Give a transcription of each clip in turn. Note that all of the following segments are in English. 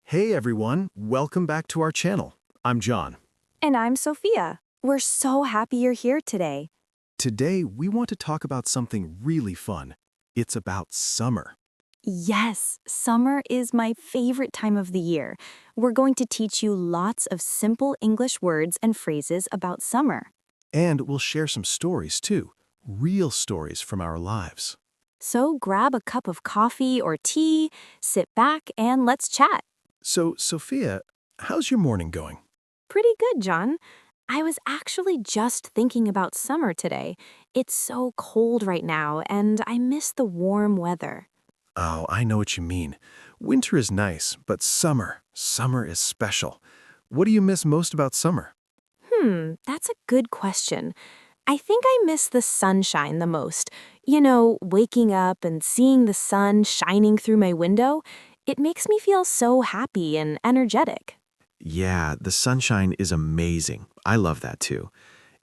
Hey everyone, welcome back to our channel. I'm John. And I'm Sophia. We're so happy you're here today. Today we want to talk about something really fun. It's about summer. Yes, summer is my favorite time of the year. We're going to teach you lots of simple English words and phrases about summer. And we'll share some stories too, real stories from our lives. So grab a cup of coffee or tea, sit back, and let's chat. So, Sophia, how's your morning going? Pretty good, John. I was actually just thinking about summer today. It's so cold right now, and I miss the warm weather. Oh, I know what you mean. Winter is nice, but summer is special. What do you miss most about summer? That's a good question. I think I miss the sunshine the most. You know, waking up and seeing the sun shining through my window, it makes me feel so happy and energetic. Yeah, the sunshine is amazing. I love that too.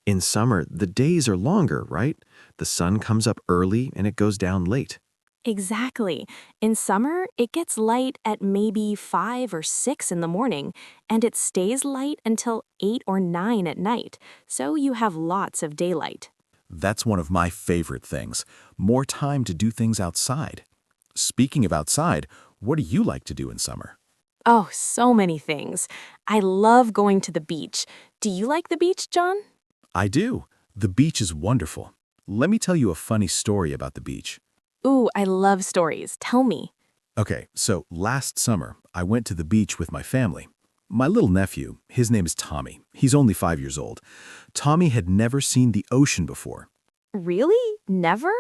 In summer, the days are longer, right? The sun comes up early and it goes down late. Exactly. In summer, it gets light at maybe 5 or 6 in the morning, and it stays light until 8 or 9 at night, so you have lots of daylight. That's one of my favorite things. More time to do things outside. Speaking of outside, what do you like to do in summer? Oh, so many things. I love going to the beach. Do you like the beach, John? I do. The beach is wonderful. Let me tell you a funny story about the beach. Ooh, I love stories. Tell me. Okay, so last summer, I went to the beach with my family. My little nephew, his name is Tommy. He's only 5 years old. Tommy had never seen the ocean before. Really? Never?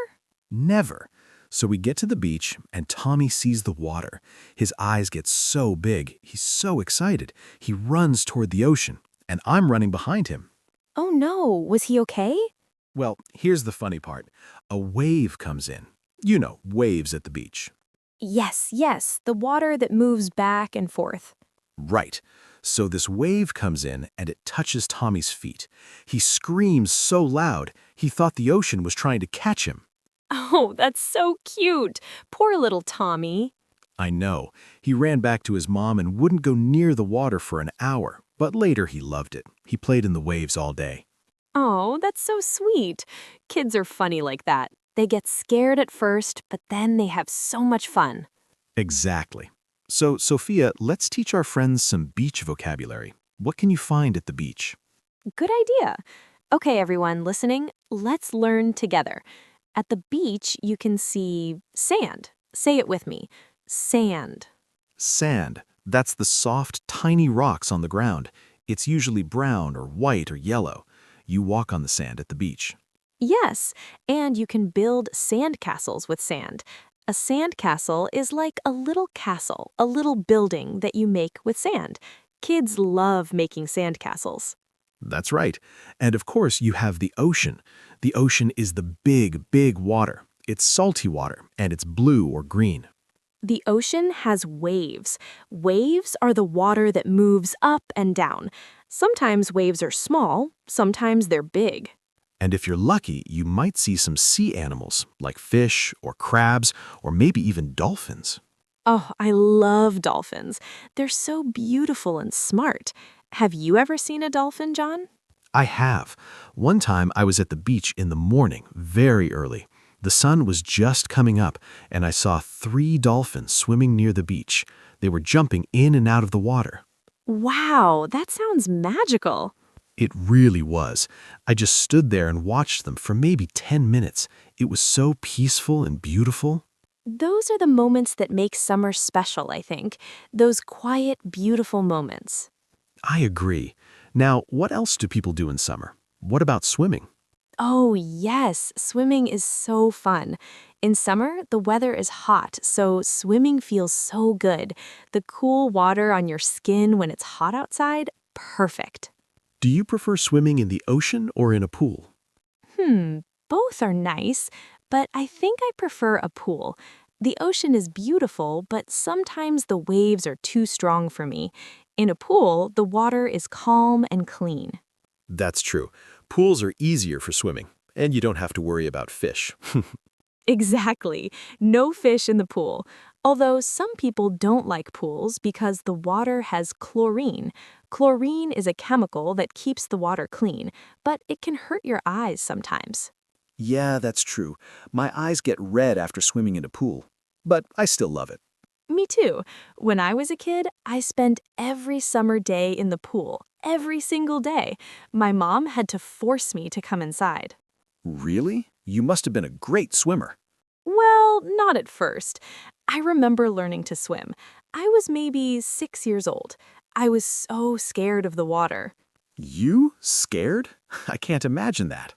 Never. So we get to the beach, and Tommy sees the water. His eyes get so big. He's so excited. He runs toward the ocean, and I'm running behind him. Oh no, was he okay? Well, here's the funny part. A wave comes in. You know, waves at the beach. Yes, the water that moves back and forth. Right. So this wave comes in, and it touches Tommy's feet. He screams so loud, he thought the ocean was trying to catch him. Oh, that's so cute. Poor little Tommy. I know. He ran back to his mom and wouldn't go near the water for an hour, but later he loved it. He played in the waves all day. Oh, that's so sweet. Kids are funny like that. They get scared at first, but then they have so much fun. Exactly. So, Sophia, let's teach our friends some beach vocabulary. What can you find at the beach? Good idea. Okay, everyone listening, let's learn together. At the beach, you can see sand. Say it with me. Sand. Sand. That's the soft, tiny rocks on the ground. It's usually brown or white or yellow. You walk on the sand at the beach. Yes, and you can build sand castles with sand. A sand castle is like a little castle, a little building that you make with sand. Kids love making sand castles. That's right. And of course, you have the ocean. The ocean is the big water. It's salty water, and it's blue or green. The ocean has waves. Waves are the water that moves up and down. Sometimes waves are small, sometimes they're big. And if you're lucky, you might see some sea animals, like fish or crabs, or maybe even dolphins. Oh, I love dolphins. They're so beautiful and smart. Have you ever seen a dolphin, John? I have. One time I was at the beach in the morning, very early. The sun was just coming up, and I saw 3 dolphins swimming near the beach. They were jumping in and out of the water. Wow, that sounds magical. It really was. I just stood there and watched them for maybe 10 minutes. It was so peaceful and beautiful. Those are the moments that make summer special, I think. Those quiet, beautiful moments. I agree. Now, what else do people do in summer? What about swimming? Oh, yes, swimming is so fun. In summer, the weather is hot, so swimming feels so good. The cool water on your skin when it's hot outside, perfect. Do you prefer swimming in the ocean or in a pool? Both are nice, but I think I prefer a pool. The ocean is beautiful, but sometimes the waves are too strong for me. In a pool, the water is calm and clean. That's true. Pools are easier for swimming, and you don't have to worry about fish. Exactly. No fish in the pool. Although some people don't like pools because the water has chlorine. Chlorine is a chemical that keeps the water clean, but it can hurt your eyes sometimes. Yeah, that's true. My eyes get red after swimming in a pool, but I still love it. Me too. When I was a kid, I spent every summer day in the pool, every single day. My mom had to force me to come inside. Really? You must have been a great swimmer. Well, not at first. I remember learning to swim. I was maybe 6 years old. I was so scared of the water. You? Scared? I can't imagine that.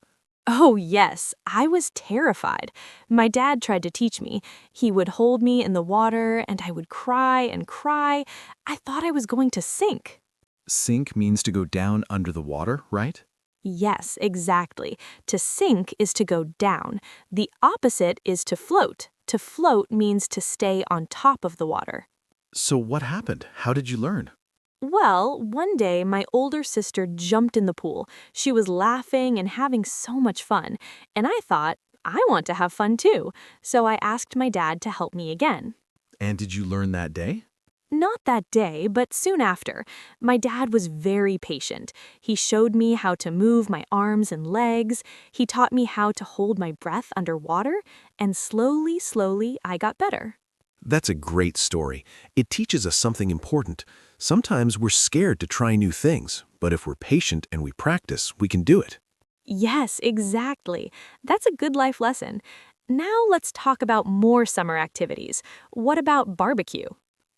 Oh, yes, I was terrified. My dad tried to teach me. He would hold me in the water, and I would cry and cry. I thought I was going to sink. Sink means to go down under the water, right? Yes, exactly. To sink is to go down. The opposite is to float. To float means to stay on top of the water. So what happened? How did you learn? Well, one day my older sister jumped in the pool. She was laughing and having so much fun, and I thought, I want to have fun too. So I asked my dad to help me again. And did you learn that day? Not that day, but soon after. My dad was very patient. He showed me how to move my arms and legs. He taught me how to hold my breath underwater, and slowly, I got better. That's a great story. It teaches us something important. Sometimes we're scared to try new things, but if we're patient and we practice, we can do it. Yes, exactly. That's a good life lesson. Now let's talk about more summer activities. What about barbecue?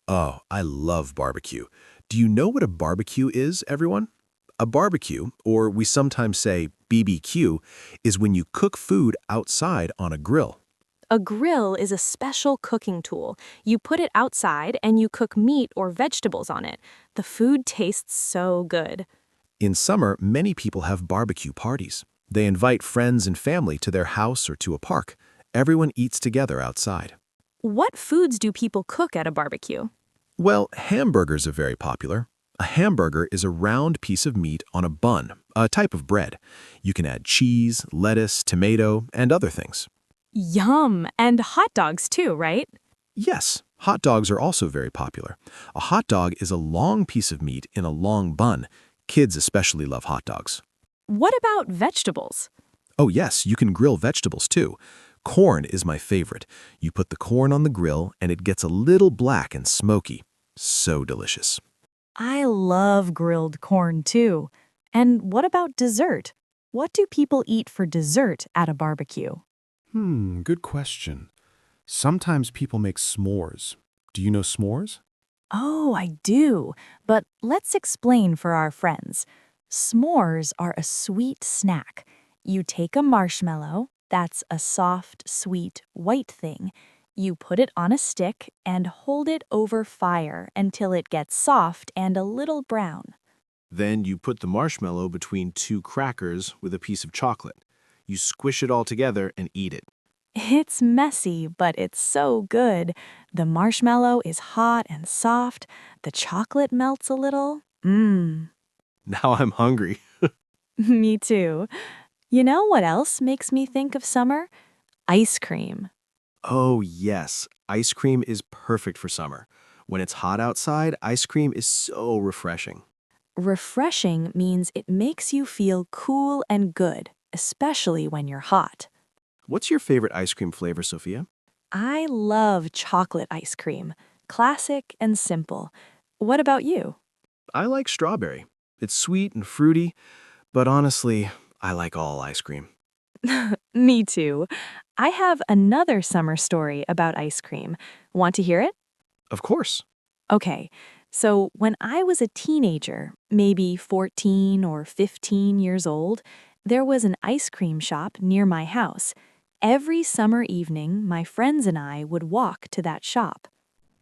Oh, I love barbecue. Do you know what a barbecue is, everyone? A barbecue, or we sometimes say BBQ, is when you cook food outside on a grill. A grill is a special cooking tool. You put it outside and you cook meat or vegetables on it. The food tastes so good. In summer, many people have barbecue parties. They invite friends and family to their house or to a park. Everyone eats together outside. What foods do people cook at a barbecue? Well, hamburgers are very popular. A hamburger is a round piece of meat on a bun, a type of bread. You can add cheese, lettuce, tomato, and other things. Yum! And hot dogs too, right? Yes, hot dogs are also very popular. A hot dog is a long piece of meat in a long bun. Kids especially love hot dogs. What about vegetables? Oh yes, you can grill vegetables too. Corn is my favorite. You put the corn on the grill and it gets a little black and smoky. So delicious. I love grilled corn too. And what about dessert? What do people eat for dessert at a barbecue? Good question. Sometimes people make s'mores. Do you know s'mores? Oh, I do. But let's explain for our friends. S'mores are a sweet snack. You take a marshmallow, that's a soft, sweet, white thing. You put it on a stick and hold it over fire until it gets soft and a little brown. Then you put the marshmallow between two crackers with a piece of chocolate. You squish it all together and eat it. It's messy, but it's so good. The marshmallow is hot and soft. The chocolate melts a little. Mmm. Now I'm hungry. Me too. You know what else makes me think of summer? Ice cream. Oh yes, ice cream is perfect for summer. When it's hot outside, ice cream is so refreshing. Refreshing means it makes you feel cool and good, especially when you're hot. What's your favorite ice cream flavor, Sophia? I love chocolate ice cream. Classic and simple. What about you? I like strawberry. It's sweet and fruity, but honestly, I like all ice cream. Me too. I have another summer story about ice cream. Want to hear it? Of course. Okay, so when I was a teenager, maybe 14 or 15 years old, there was an ice cream shop near my house. Every summer evening, my friends and I would walk to that shop.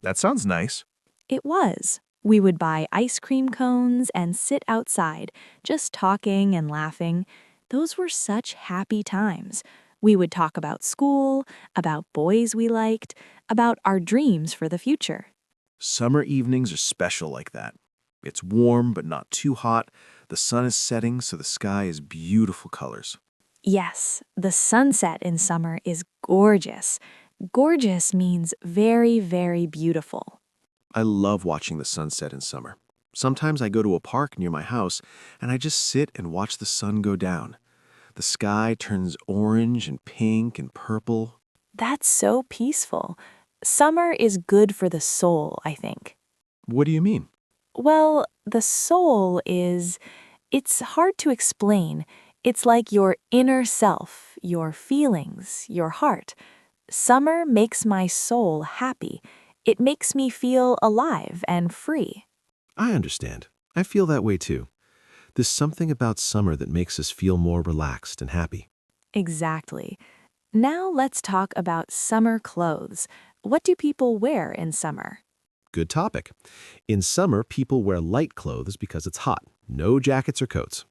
That sounds nice. It was. We would buy ice cream cones and sit outside, just talking and laughing. Those were such happy times. We would talk about school, about boys we liked, about our dreams for the future. Summer evenings are special like that. It's warm but not too hot. The sun is setting, so the sky is beautiful colors. Yes, the sunset in summer is gorgeous. Gorgeous means very, very beautiful. I love watching the sunset in summer. Sometimes I go to a park near my house and I just sit and watch the sun go down. The sky turns orange and pink and purple. That's so peaceful. Summer is good for the soul, I think. What do you mean? Well, the soul is, it's hard to explain. It's like your inner self, your feelings, your heart. Summer makes my soul happy. It makes me feel alive and free. I understand. I feel that way too. There's something about summer that makes us feel more relaxed and happy. Exactly. Now let's talk about summer clothes. What do people wear in summer? Good topic. In summer, people wear light clothes because it's hot. No jackets or coats.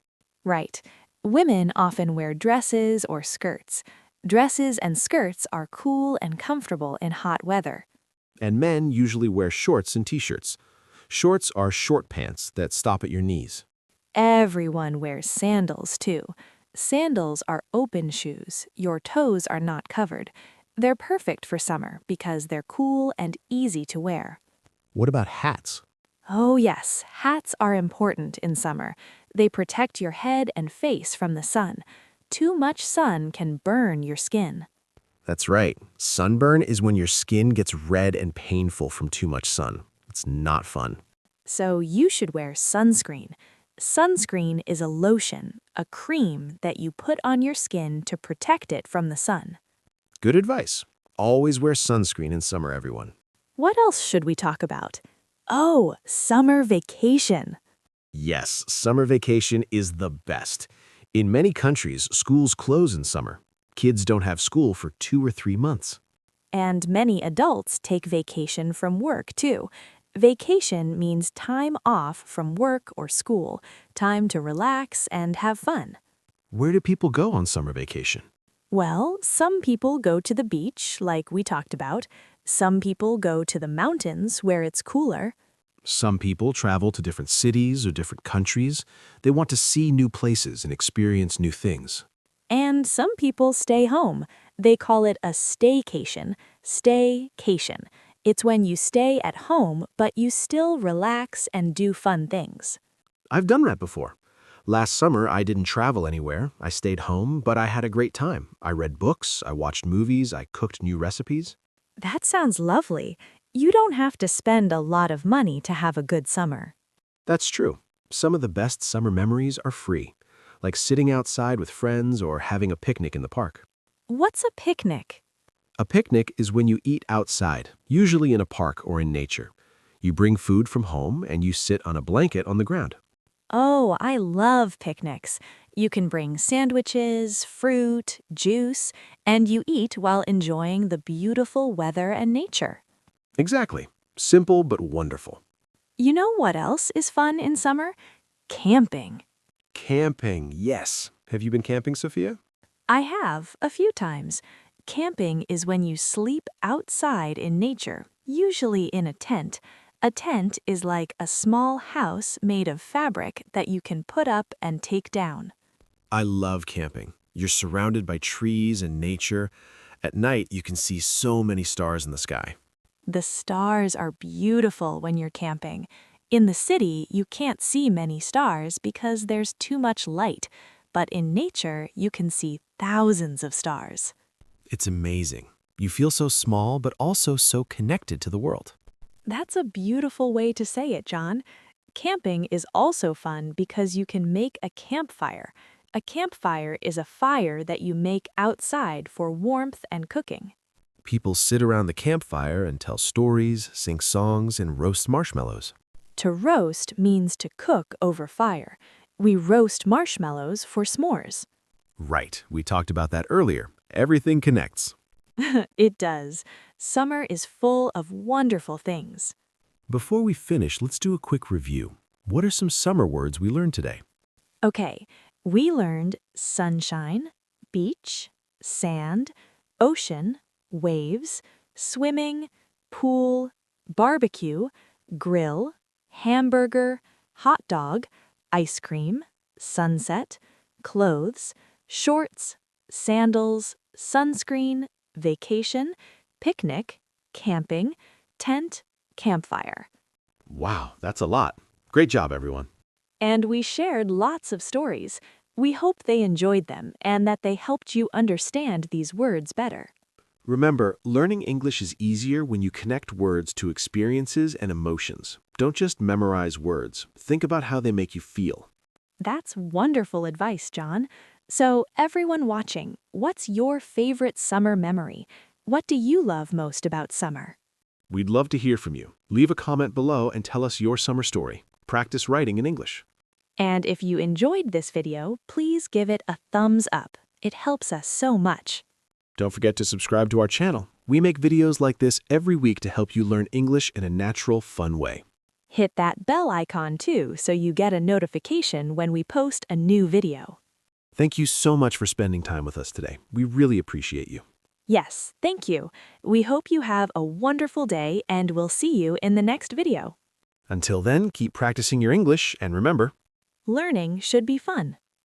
Right. Women often wear dresses or skirts. Dresses and skirts are cool and comfortable in hot weather. And men usually wear shorts and t-shirts. Shorts are short pants that stop at your knees. Everyone wears sandals, too. Sandals are open shoes. Your toes are not covered. They're perfect for summer because they're cool and easy to wear. What about hats? Oh, yes, hats are important in summer. They protect your head and face from the sun. Too much sun can burn your skin. That's right. Sunburn is when your skin gets red and painful from too much sun. It's not fun. So you should wear sunscreen. Sunscreen is a lotion, a cream that you put on your skin to protect it from the sun. Good advice. Always wear sunscreen in summer, everyone. What else should we talk about? Oh, summer vacation. Yes, summer vacation is the best. In many countries, schools close in summer. Kids don't have school for 2 or 3 months. And many adults take vacation from work, too. Vacation means time off from work or school, time to relax and have fun. Where do people go on summer vacation? Well, some people go to the beach, like we talked about. Some people go to the mountains where it's cooler. Some people travel to different cities or different countries. They want to see new places and experience new things. And some people stay home. They call it a staycation. Staycation. It's when you stay at home, but you still relax and do fun things. I've done that before. Last summer, I didn't travel anywhere. I stayed home, but I had a great time. I read books, I watched movies, I cooked new recipes. That sounds lovely. You don't have to spend a lot of money to have a good summer. That's true. Some of the best summer memories are free, like sitting outside with friends or having a picnic in the park. What's a picnic? A picnic is when you eat outside, usually in a park or in nature. You bring food from home and you sit on a blanket on the ground. Oh, I love picnics. You can bring sandwiches, fruit, juice, and you eat while enjoying the beautiful weather and nature. Exactly. Simple but wonderful. You know what else is fun in summer? Camping. Camping, yes. Have you been camping, Sophia? I have, a few times. Camping is when you sleep outside in nature, usually in a tent. A tent is like a small house made of fabric that you can put up and take down. I love camping. You're surrounded by trees and nature. At night, you can see so many stars in the sky. The stars are beautiful when you're camping. In the city, you can't see many stars because there's too much light, but in nature, you can see thousands of stars. It's amazing. You feel so small, but also so connected to the world. That's a beautiful way to say it, John. Camping is also fun because you can make a campfire. A campfire is a fire that you make outside for warmth and cooking. People sit around the campfire and tell stories, sing songs, and roast marshmallows. To roast means to cook over fire. We roast marshmallows for s'mores. Right, we talked about that earlier. Everything connects. It does. Summer is full of wonderful things. Before we finish, let's do a quick review. What are some summer words we learned today? Okay, we learned sunshine, beach, sand, ocean, waves, swimming, pool, barbecue, grill, hamburger, hot dog, ice cream, sunset, clothes, shorts, sandals, sunscreen, vacation, picnic, camping, tent, campfire. Wow, that's a lot. Great job, everyone. And we shared lots of stories. We hope they enjoyed them and that they helped you understand these words better. Remember, learning English is easier when you connect words to experiences and emotions. Don't just memorize words. Think about how they make you feel. That's wonderful advice, John. So, everyone watching, what's your favorite summer memory? What do you love most about summer? We'd love to hear from you. Leave a comment below and tell us your summer story. Practice writing in English. And if you enjoyed this video, please give it a thumbs up. It helps us so much. Don't forget to subscribe to our channel. We make videos like this every week to help you learn English in a natural, fun way. Hit that bell icon too so you get a notification when we post a new video. Thank you so much for spending time with us today. We really appreciate you. Yes, thank you. We hope you have a wonderful day and we'll see you in the next video. Until then, keep practicing your English and remember, Learning should be fun.